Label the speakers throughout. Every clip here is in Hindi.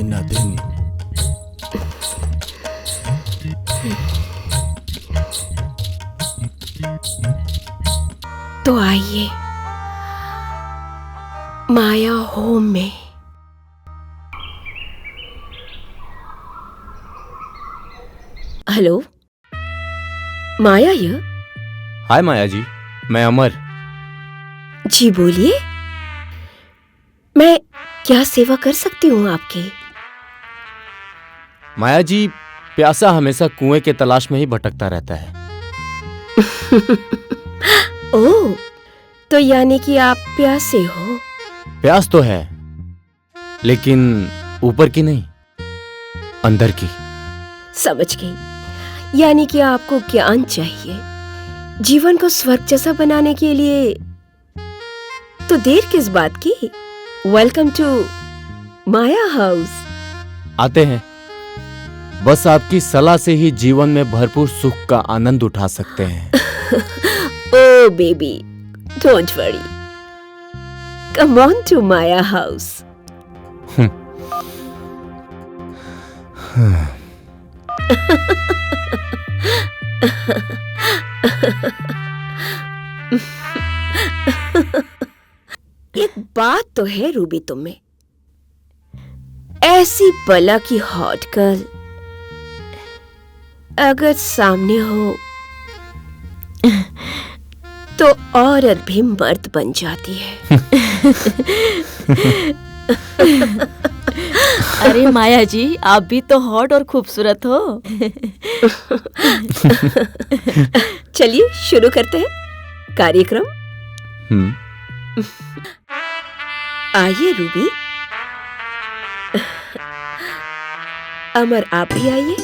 Speaker 1: न दिन।
Speaker 2: तो आइए माया होम में। हेलो, माया ये?
Speaker 1: हाय माया जी, मैं अमर।
Speaker 2: जी बोलिए, मैं क्या सेवा कर सकती हूँ आपकी?
Speaker 1: माया जी, प्यासा हमेशा कुएं के तलाश में ही भटकता रहता है।
Speaker 2: ओह, तो यानी कि आप प्यासे हो?
Speaker 1: प्यास तो है, लेकिन ऊपर की नहीं, अंदर की।
Speaker 2: समझ गई, यानी कि आपको ज्ञान चाहिए जीवन को स्वर्ग जैसा बनाने के लिए। तो देर किस बात की? Welcome to Maya house.
Speaker 1: आते हैं, बस आपकी सलाह से ही जीवन में भरपूर सुख का आनंद उठा सकते हैं।
Speaker 2: Oh baby, don't worry. Come on to Maya house. एक बात तो है रूबी तुम में, ऐसी बला की हॉट गर्ल अगर सामने हो तो औरत भी मर्द बन जाती है।
Speaker 3: अरे माया जी, आप भी तो हॉट और खूबसूरत हो।
Speaker 2: चलिए शुरू करते हैं कार्यक्रम। आइए रूबी। अमर आप भी आइए,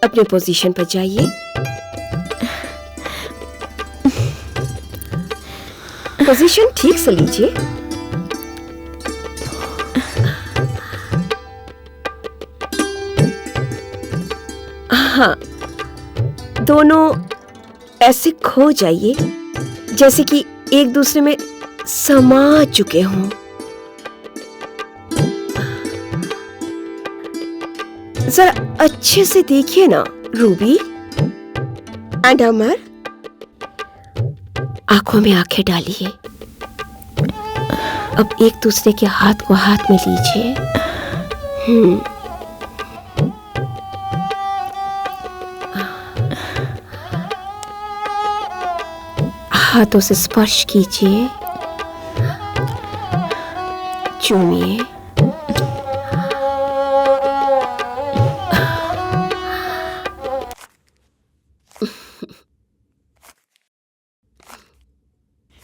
Speaker 2: अपने पोजीशन पर जाइए। पोजीशन ठीक से लीजिए। हाँ, दोनों ऐसे खो जाइए जैसे कि एक दूसरे में समा चुके हों। जरा अच्छे से देखिए ना रूबी एंड अमर, आंखों में आंखें डालिए। अब एक दूसरे के हाथ को हाथ में लीजिए। हाथों से स्पर्श कीजिए, चूमिए।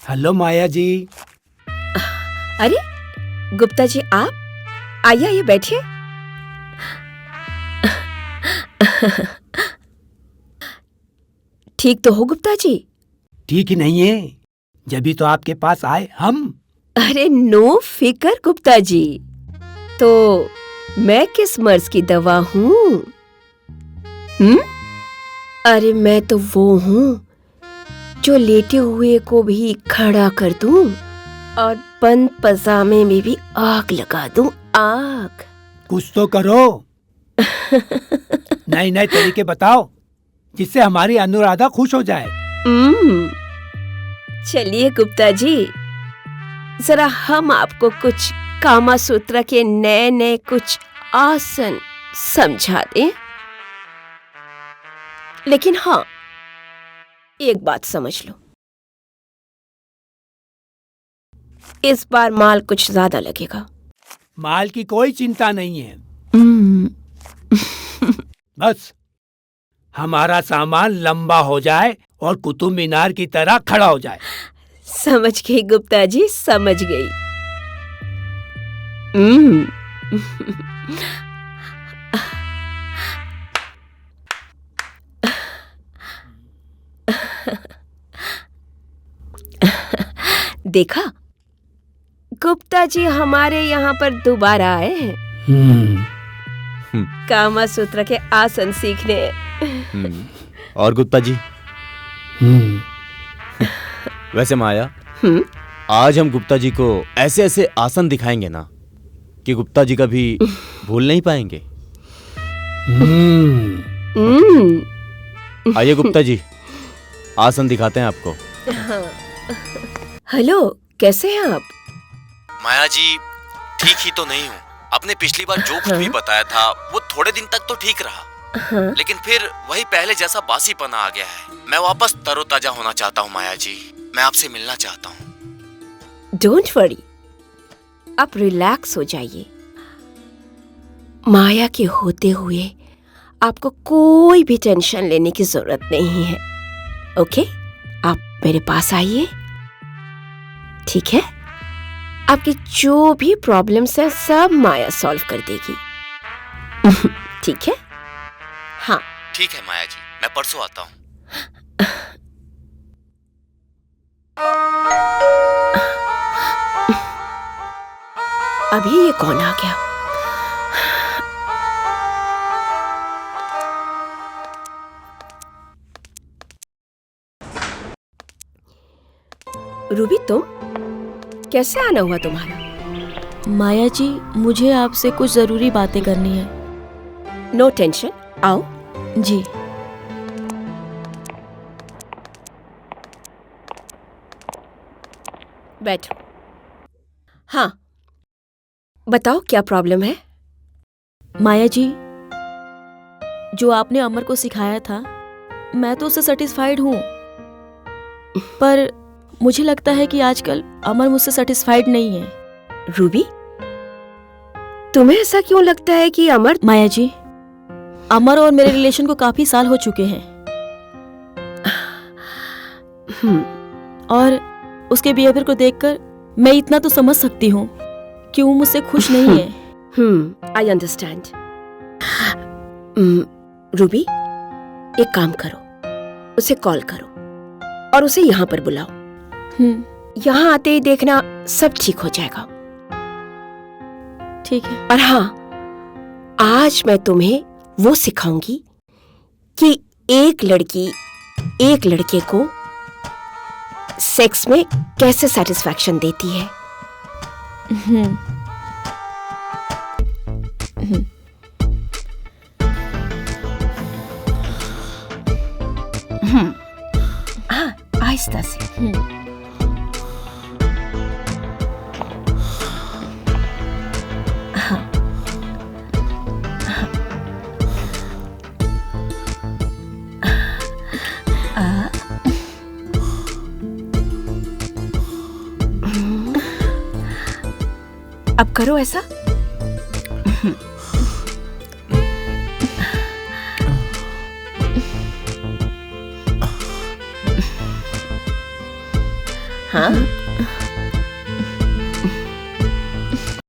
Speaker 4: हेलो माया जी।
Speaker 2: अरे गुप्ता जी, आप आइए, आइए बैठिए। ठीक तो हो गुप्ता जी?
Speaker 4: ठीक ही नहीं है, जब तो आपके पास आए हम।
Speaker 2: अरे नो फिकर गुप्ता जी, तो मैं किस मर्ज की दवा हूँ? अरे मैं तो वो हूँ जो लेटे हुए को भी खड़ा कर दूं और बंद पजामे में भी आग लगा दूं, आग।
Speaker 4: कुछ तो करो। नए नए तरीके बताओ जिससे हमारी अनुराधा खुश हो जाए।
Speaker 2: चलिए गुप्ता जी, जरा हम आपको कुछ कामा सूत्र के नए नए कुछ आसन समझा दें। लेकिन हाँ, एक बात समझ लो, इस बार माल कुछ ज्यादा लगेगा।
Speaker 4: माल की कोई चिंता नहीं है। बस हमारा सामान लंबा हो जाए और कुतुब मीनार की तरह खड़ा हो जाए।
Speaker 2: समझ गई गुप्ता जी, समझ गई। देखा, गुप्ता जी हमारे यहाँ पर दोबारा आए हैं कामा सूत्र के आसन सीखने।
Speaker 1: और गुप्ता जी, वैसे माया, आज हम गुप्ता जी को ऐसे ऐसे आसन दिखाएंगे ना कि गुप्ता जी कभी भूल नहीं पाएंगे। आइए गुप्ता जी, आसन दिखाते हैं आपको।
Speaker 2: हेलो, कैसे हैं आप?
Speaker 1: माया जी, ठीक ही तो नहीं हूँ। आपने पिछली बार जो कुछ भी बताया था वो थोड़े दिन तक तो ठीक रहा, लेकिन फिर वही पहले जैसा बासीपना आ गया है। मैं वापस तरोताजा होना चाहता हूँ माया जी, मैं आपसे मिलना चाहता हूँ।
Speaker 2: डोंट वरी, आप रिलैक्स हो जाइए। माया के होते हुए आपको कोई भी टेंशन लेने की जरूरत नहीं है। ओके, आप मेरे पास आइए, ठीक है? आपकी जो भी प्रॉब्लम्स है सब माया सॉल्व कर देगी। ठीक है? हाँ,
Speaker 1: ठीक है माया जी, मैं परसों आता हूँ।
Speaker 2: अभी ये कौन आ गया? रूबी, तुम कैसे आना हुआ तुम्हारा?
Speaker 3: माया जी, मुझे आपसे कुछ जरूरी बातें करनी है।
Speaker 2: नो टेंशन, आओ।
Speaker 3: जी।
Speaker 2: बैठो। हाँ, बताओ क्या प्रॉब्लम है?
Speaker 3: माया जी, जो आपने अमर को सिखाया था, मैं तो उससे सेटिस्फाइड हूँ, पर मुझे लगता है कि आजकल अमर मुझसे सेटिस्फाइड नहीं है।
Speaker 2: रूबी, तुम्हें ऐसा क्यों लगता है कि अमर?
Speaker 3: माया जी, अमर और मेरे रिलेशन को काफी साल हो चुके हैं और उसके बिहेवियर को देखकर मैं इतना तो समझ सकती हूँ कि वो मुझसे खुश नहीं है।
Speaker 2: I understand. रूबी, एक काम करो, उसे कॉल करो और उसे यहाँ पर बुलाओ। यहाँ आते ही देखना सब ठीक हो जाएगा।
Speaker 3: ठीक है।
Speaker 2: और हाँ, आज मैं तुम्हें वो सिखाऊंगी कि एक लड़की एक लड़के को सेक्स में कैसे सेटिस्फैक्शन देती है। हाँ, आहिस्ता से। अब करो ऐसा। हाँ,